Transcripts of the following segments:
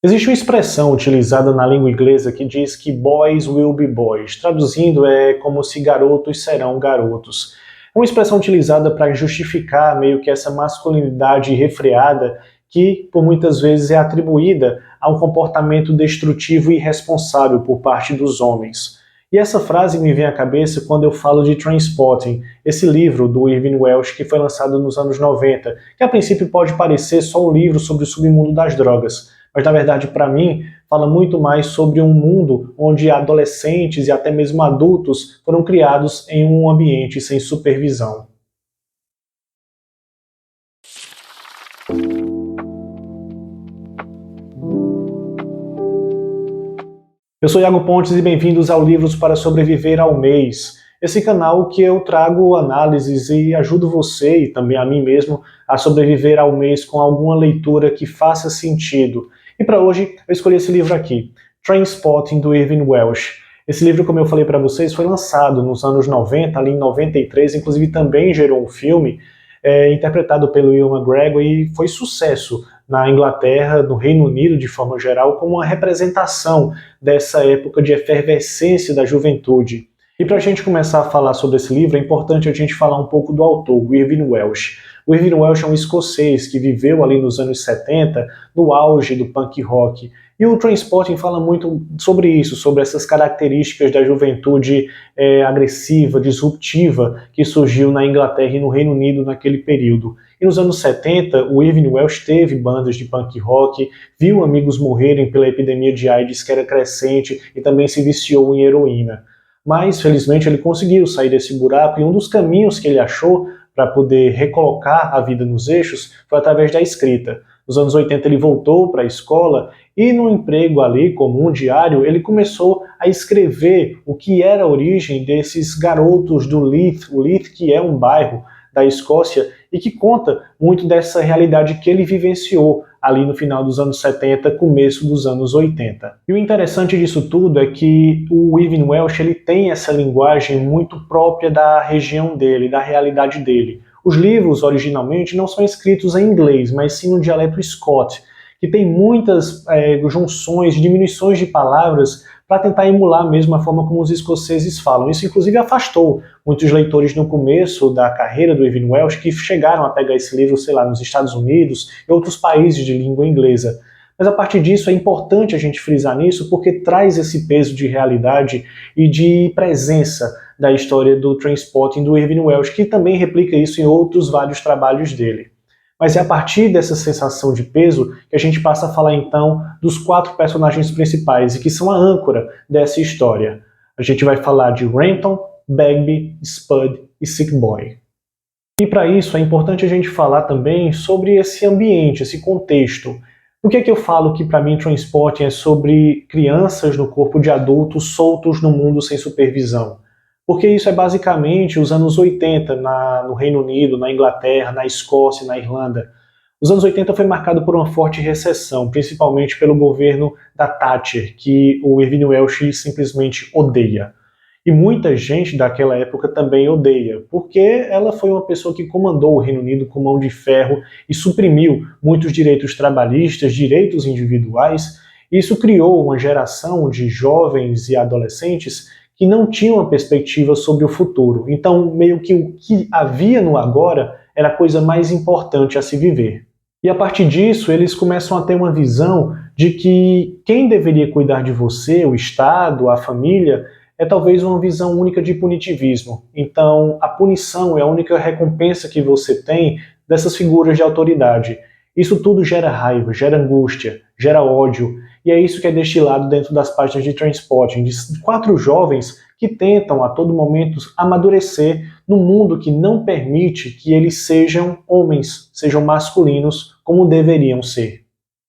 Existe uma expressão utilizada na língua inglesa que diz que boys will be boys. Traduzindo, é como se garotos serão garotos. É uma expressão utilizada para justificar meio que essa masculinidade refreada que, por muitas vezes, é atribuída a um comportamento destrutivo e irresponsável por parte dos homens. E essa frase me vem à cabeça quando eu falo de Trainspotting, esse livro do Irvine Welsh que foi lançado nos anos 90, que a princípio pode parecer só um livro sobre o submundo das drogas, mas na verdade, para mim, fala muito mais sobre um mundo onde adolescentes e até mesmo adultos foram criados em um ambiente sem supervisão. Eu sou Iago Pontes e bem-vindos ao Livros para Sobreviver ao Mês. Esse canal que eu trago análises e ajudo você e também a mim mesmo a sobreviver ao mês com alguma leitura que faça sentido. E para hoje eu escolhi esse livro aqui, Trainspotting, do Irvine Welsh. Esse livro, como eu falei para vocês, foi lançado nos anos 90, ali em 93, inclusive também gerou um filme interpretado pelo Ewan McGregor e foi sucesso na Inglaterra, no Reino Unido de forma geral, como uma representação dessa época de efervescência da juventude. E para a gente começar a falar sobre esse livro, é importante a gente falar um pouco do autor, o Irvine Welsh. O Irvine Welsh é um escocês que viveu ali nos anos 70, no auge do punk rock. E o Trainspotting fala muito sobre isso, sobre essas características da juventude agressiva, disruptiva, que surgiu na Inglaterra e no Reino Unido naquele período. E nos anos 70, o Irvine Welsh teve bandas de punk rock, viu amigos morrerem pela epidemia de AIDS que era crescente e também se viciou em heroína. Mas, felizmente, ele conseguiu sair desse buraco e um dos caminhos que ele achou para poder recolocar a vida nos eixos foi através da escrita. Nos anos 80 ele voltou para a escola e no emprego ali, como um diário, ele começou a escrever o que era a origem desses garotos do Leith, o Leith que é um bairro da Escócia e que conta muito dessa realidade que ele vivenciou ali no final dos anos 70, começo dos anos 80. E o interessante disso tudo é que o Irvine Welsh ele tem essa linguagem muito própria da região dele, da realidade dele. Os livros, originalmente, não são escritos em inglês, mas sim no dialeto Scot, que tem muitas junções, diminuições de palavras para tentar emular mesmo a forma como os escoceses falam. Isso, inclusive, afastou muitos leitores no começo da carreira do Irvine Welsh que chegaram a pegar esse livro, sei lá, nos Estados Unidos e outros países de língua inglesa. Mas a partir disso é importante a gente frisar nisso porque traz esse peso de realidade e de presença da história do Trainspotting do Irvine Welsh, que também replica isso em outros vários trabalhos dele. Mas é a partir dessa sensação de peso que a gente passa a falar então dos 4 personagens principais e que são a âncora dessa história. A gente vai falar de Renton, Bagby, Spud e Sick Boy. E para isso é importante a gente falar também sobre esse ambiente, esse contexto. Por que eu falo que para mim Trainspotting é sobre crianças no corpo de adultos soltos no mundo sem supervisão? Porque isso é basicamente os anos 80 no Reino Unido, na Inglaterra, na Escócia, na Irlanda. Os anos 80 foi marcado por uma forte recessão, principalmente pelo governo da Thatcher, que o Irvine Welsh simplesmente odeia. E muita gente daquela época também odeia, porque ela foi uma pessoa que comandou o Reino Unido com mão de ferro e suprimiu muitos direitos trabalhistas, direitos individuais. E isso criou uma geração de jovens e adolescentes que não tinham uma perspectiva sobre o futuro. Então, meio que o que havia no agora era a coisa mais importante a se viver. E a partir disso, eles começam a ter uma visão de que quem deveria cuidar de você, o Estado, a família, é talvez uma visão única de punitivismo. Então, a punição é a única recompensa que você tem dessas figuras de autoridade. Isso tudo gera raiva, gera angústia, gera ódio, e é isso que é destilado dentro das páginas de Trainspotting, de 4 jovens que tentam a todo momento amadurecer num mundo que não permite que eles sejam homens, sejam masculinos como deveriam ser.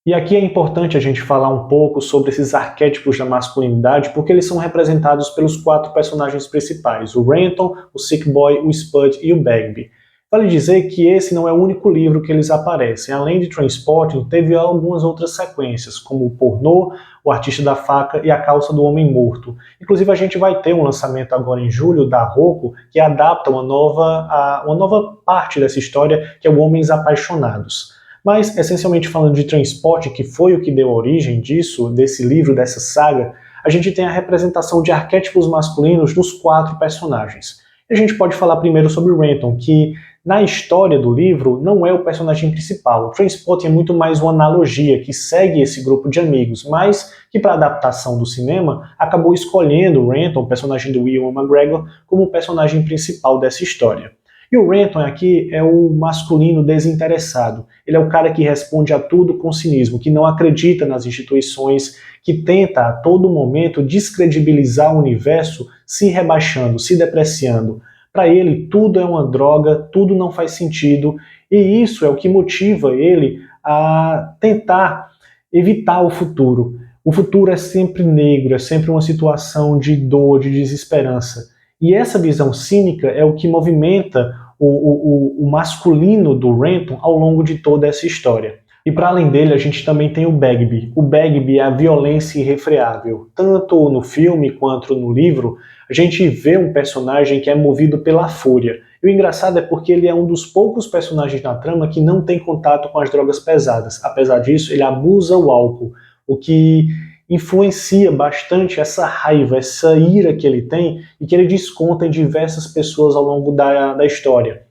E aqui é importante a gente falar um pouco sobre esses arquétipos da masculinidade, porque eles são representados pelos 4 personagens principais, o Renton, o Sick Boy, o Spud e o Bagby. Vale dizer que esse não é o único livro que eles aparecem. Além de Trainspotting, teve algumas outras sequências, como o Pornô, o Artista da Faca e A Calça do Homem Morto. Inclusive a gente vai ter um lançamento agora em julho da Roku, que adapta uma nova parte dessa história, que é o Homens Apaixonados. Mas, essencialmente falando de transporte, que foi o que deu origem disso, desse livro, dessa saga, a gente tem a representação de arquétipos masculinos nos 4 personagens. E a gente pode falar primeiro sobre Renton, que na história do livro não é o personagem principal. O Trainspotting é muito mais uma analogia que segue esse grupo de amigos, mas que para a adaptação do cinema acabou escolhendo o Renton, o personagem do Ewan McGregor, como o personagem principal dessa história. E o Renton aqui é o masculino desinteressado. Ele é o cara que responde a tudo com cinismo, que não acredita nas instituições, que tenta a todo momento descredibilizar o universo, se rebaixando, se depreciando. Para ele, tudo é uma droga, tudo não faz sentido, e isso é o que motiva ele a tentar evitar o futuro. O futuro é sempre negro, é sempre uma situação de dor, de desesperança. E essa visão cínica é o que movimenta o masculino do Renton ao longo de toda essa história. E para além dele, a gente também tem o Bagby. O Bagby é a violência irrefreável. Tanto no filme quanto no livro, a gente vê um personagem que é movido pela fúria. E o engraçado é porque ele é um dos poucos personagens na trama que não tem contato com as drogas pesadas. Apesar disso, ele abusa o álcool, o que influencia bastante essa raiva, essa ira que ele tem e que ele desconta em diversas pessoas ao longo da história.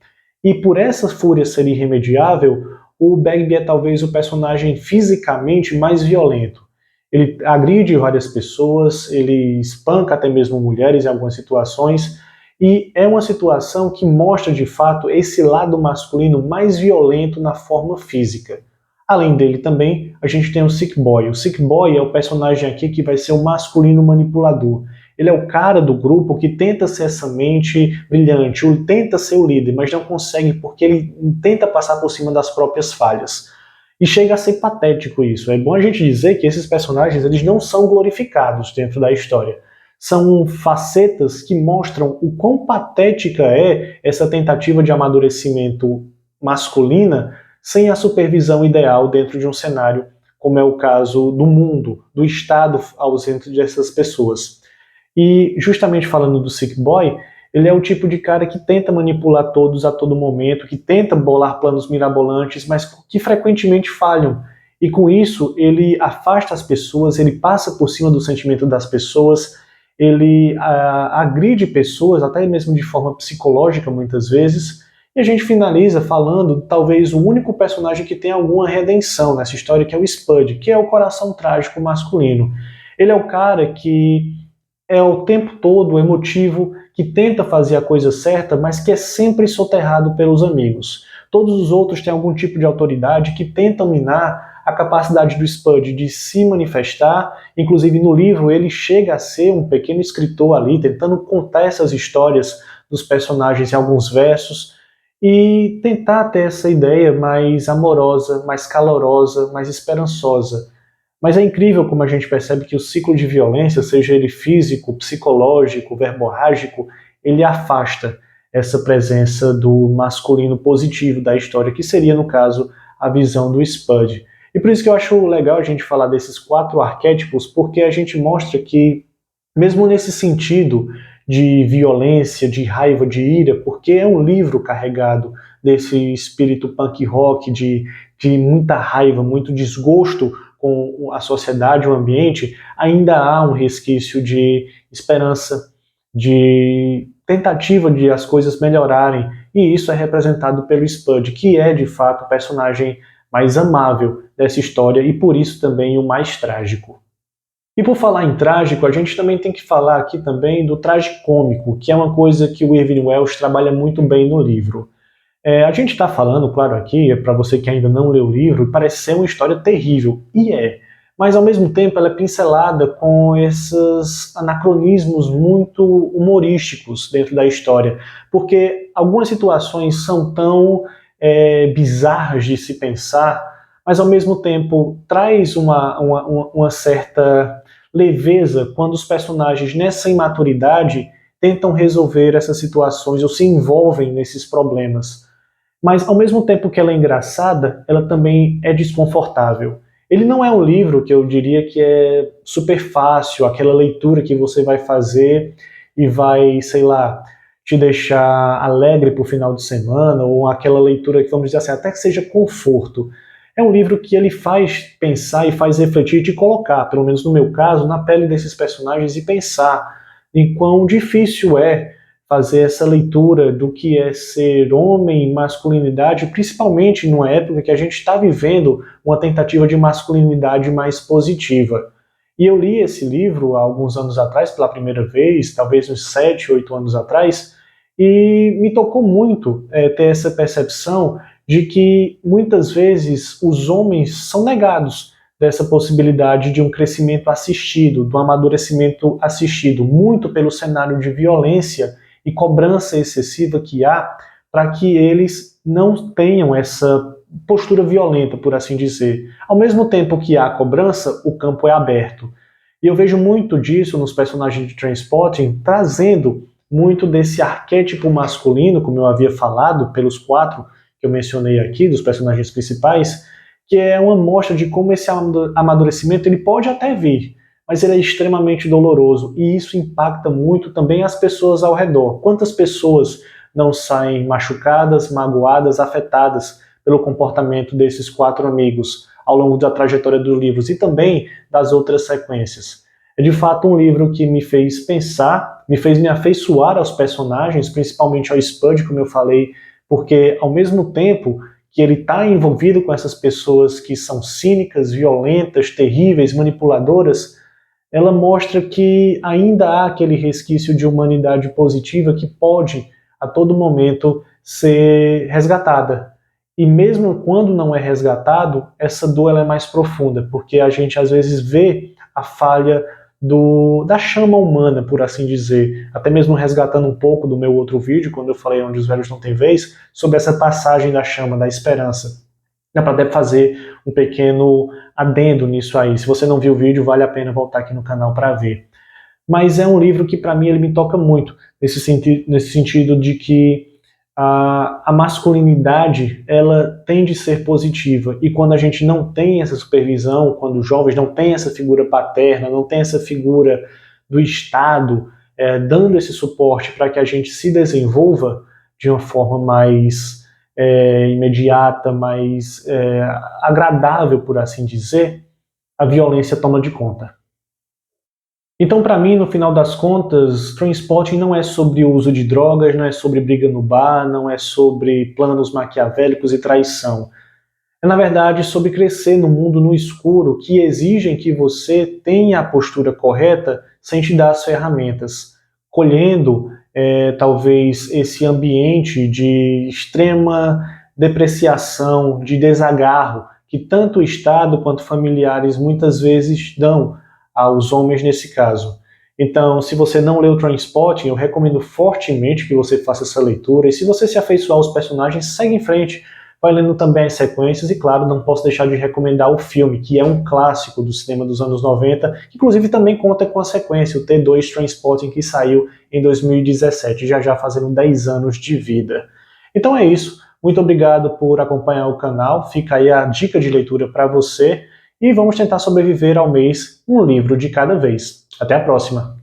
E por essa fúria ser irremediável, o Bagby é talvez o personagem fisicamente mais violento. Ele agride várias pessoas, ele espanca até mesmo mulheres em algumas situações, e é uma situação que mostra de fato esse lado masculino mais violento na forma física. Além dele também, a gente tem o Sick Boy. O Sick Boy é o personagem aqui que vai ser o masculino manipulador. Ele é o cara do grupo que tenta ser essa mente brilhante, ele tenta ser o líder, mas não consegue porque ele tenta passar por cima das próprias falhas. E chega a ser patético isso. É bom a gente dizer que esses personagens eles não são glorificados dentro da história. São facetas que mostram o quão patética é essa tentativa de amadurecimento masculina sem a supervisão ideal dentro de um cenário, como é o caso do mundo, do Estado ausente dessas pessoas. E justamente falando do Sick Boy, ele é o tipo de cara que tenta manipular todos a todo momento, que tenta bolar planos mirabolantes, mas que frequentemente falham. E com isso, ele afasta as pessoas, ele passa por cima do sentimento das pessoas, ele agride pessoas, até mesmo de forma psicológica muitas vezes. E a gente finaliza falando, talvez, o único personagem que tem alguma redenção nessa história, que é o Spud, que é o coração trágico masculino. Ele é o cara que é o tempo todo emotivo, que tenta fazer a coisa certa, mas que é sempre soterrado pelos amigos. Todos os outros têm algum tipo de autoridade que tentam minar a capacidade do Spud de se manifestar. Inclusive no livro ele chega a ser um pequeno escritor ali, tentando contar essas histórias dos personagens em alguns versos e tentar ter essa ideia mais amorosa, mais calorosa, mais esperançosa. Mas é incrível como a gente percebe que o ciclo de violência, seja ele físico, psicológico, verborrágico, ele afasta essa presença do masculino positivo da história, que seria, no caso, a visão do Spud. E por isso que eu acho legal a gente falar desses 4 arquétipos, porque a gente mostra que, mesmo nesse sentido de violência, de raiva, de ira, porque é um livro carregado desse espírito punk rock, de muita raiva, muito desgosto com a sociedade, o ambiente, ainda há um resquício de esperança, de tentativa de as coisas melhorarem, e isso é representado pelo Spud, que é de fato o personagem mais amável dessa história e por isso também o mais trágico. E por falar em trágico, a gente também tem que falar aqui também do tragicômico, que é uma coisa que o Irving Welsh trabalha muito bem no livro. A gente está falando, claro, aqui, para você que ainda não leu o livro, parece ser uma história terrível, e é. Mas ao mesmo tempo ela é pincelada com esses anacronismos muito humorísticos dentro da história, porque algumas situações são tão bizarras de se pensar, mas ao mesmo tempo traz uma certa leveza quando os personagens nessa imaturidade tentam resolver essas situações ou se envolvem nesses problemas. Mas ao mesmo tempo que ela é engraçada, ela também é desconfortável. Ele não é um livro que eu diria que é super fácil, aquela leitura que você vai fazer e vai, sei lá, te deixar alegre para o final de semana, ou aquela leitura que, vamos dizer assim, até que seja conforto. É um livro que ele faz pensar e faz refletir, te colocar, pelo menos no meu caso, na pele desses personagens e pensar em quão difícil é fazer essa leitura do que é ser homem, masculinidade, principalmente numa época que a gente está vivendo uma tentativa de masculinidade mais positiva. E eu li esse livro há alguns anos atrás, pela primeira vez, talvez uns 7, 8 anos atrás, e me tocou muito ter essa percepção de que muitas vezes os homens são negados dessa possibilidade de um crescimento assistido, do amadurecimento assistido, muito pelo cenário de violência e cobrança excessiva que há para que eles não tenham essa postura violenta, por assim dizer. Ao mesmo tempo que há cobrança, o campo é aberto. E eu vejo muito disso nos personagens de Trainspotting, trazendo muito desse arquétipo masculino, como eu havia falado, pelos 4 que eu mencionei aqui, dos personagens principais, que é uma mostra de como esse amadurecimento ele pode até vir, mas ele é extremamente doloroso, e isso impacta muito também as pessoas ao redor. Quantas pessoas não saem machucadas, magoadas, afetadas pelo comportamento desses 4 amigos ao longo da trajetória dos livros e também das outras sequências. É de fato um livro que me fez pensar, me fez me afeiçoar aos personagens, principalmente ao Spud, como eu falei, porque ao mesmo tempo que ele está envolvido com essas pessoas que são cínicas, violentas, terríveis, manipuladoras, ela mostra que ainda há aquele resquício de humanidade positiva que pode, a todo momento, ser resgatada. E mesmo quando não é resgatado, essa dor ela é mais profunda, porque a gente às vezes vê a falha da chama humana, por assim dizer. Até mesmo resgatando um pouco do meu outro vídeo, quando eu falei Onde os Velhos Não Têm Vez, sobre essa passagem da chama, da esperança. Dá para até fazer um pequeno adendo nisso aí. Se você não viu o vídeo, vale a pena voltar aqui no canal para ver. Mas é um livro que para mim ele me toca muito, nesse sentido de que a masculinidade ela tende a ser positiva, e quando a gente não tem essa supervisão, quando os jovens não têm essa figura paterna, não tem essa figura do Estado dando esse suporte para que a gente se desenvolva de uma forma mais imediata, mais agradável, por assim dizer, a violência toma de conta. Então, para mim, no final das contas, Trainspotting não é sobre o uso de drogas, não é sobre briga no bar, não é sobre planos maquiavélicos e traição. É, na verdade, sobre crescer no mundo no escuro, que exigem que você tenha a postura correta sem te dar as ferramentas, colhendo, talvez, esse ambiente de extrema depreciação, de desagarro, que tanto o Estado quanto familiares muitas vezes dão aos homens nesse caso. Então, se você não leu Trainspotting, eu recomendo fortemente que você faça essa leitura, e se você se afeiçoar aos personagens, segue em frente, vai lendo também as sequências, e claro, não posso deixar de recomendar o filme, que é um clássico do cinema dos anos 90, que inclusive também conta com a sequência, o T2 Trainspotting, que saiu em 2017, já fazendo 10 anos de vida. Então é isso, muito obrigado por acompanhar o canal, fica aí a dica de leitura para você, e vamos tentar sobreviver ao mês um livro de cada vez. Até a próxima!